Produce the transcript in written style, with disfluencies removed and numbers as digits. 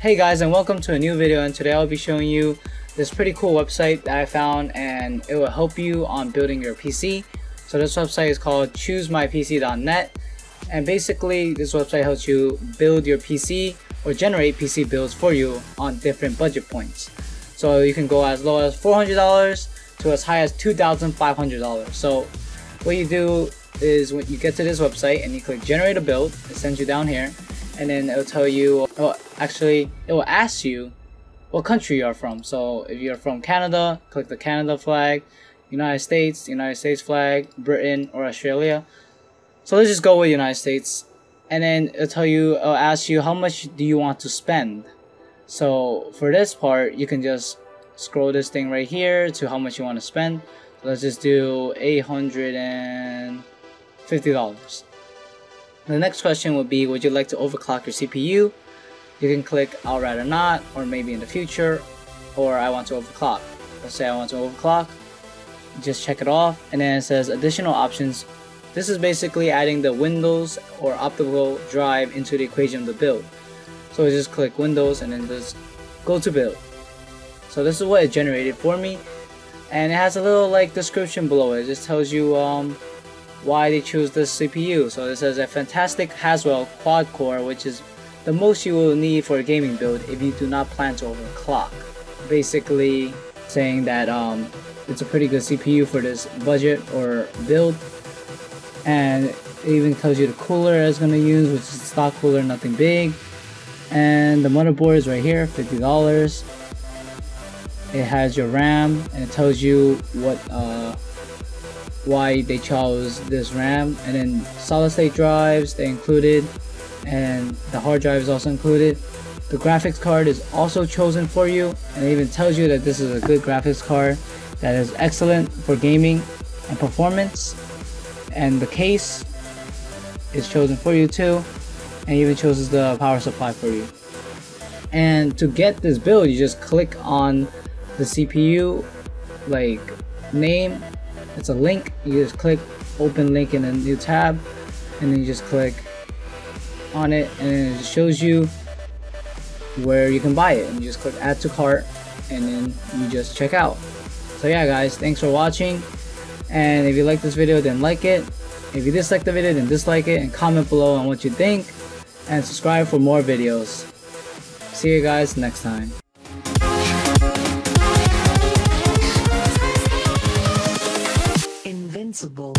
Hey guys, and welcome to a new video, and today I'll be showing you this pretty cool website that I found, and it will help you on building your PC. So this website is called choosemypc.net, and basically this website helps you build your PC or generate PC builds for you on different budget points. So you can go as low as $400 to as high as $2,500. So what you do is when you get to this website and you click generate a build, it sends you down here, and then it'll tell you, well, actually it will ask you what country you are from. So if you're from Canada, click the Canada flag, United States flag, Britain, or Australia. So let's just go with United States, and then it'll ask you how much do you want to spend. So for this part, you can just scroll this thing right here to how much you want to spend. So let's just do $850. The next question would be, would you like to overclock your CPU? You can click I'd rather not, or maybe in the future, or I want to overclock. Let's say I want to overclock. Just check it off, and then it says additional options. This is basically adding the Windows or optical drive into the equation of the build. So just click Windows and then just go to build. So this is what it generated for me, and it has a little description below it. It just tells you why they choose this CPU. So it says a fantastic Haswell quad core, which is the most you will need for a gaming build if you do not plan to overclock. Basically saying that it's a pretty good CPU for this budget or build. And it even tells you the cooler it's going to use, which is stock cooler, nothing big. And the motherboard is right here, $50. It has your RAM, and it tells you what why they chose this RAM, and then solid state drives they included, and the hard drive is also included. The graphics card is also chosen for you, and it even tells you that this is a good graphics card that is excellent for gaming and performance. And the case is chosen for you too, and even chooses the power supply for you. And to get this build, you just click on the CPU name. It's a link. You just click open link in a new tab, and then you just click on it, and then it just shows you where you can buy it, and you just click add to cart, and then you just check out. So yeah guys, thanks for watching, and if you like this video then like it. If you dislike the video then dislike it, and comment below on what you think, and subscribe for more videos. See you guys next time. Invincible.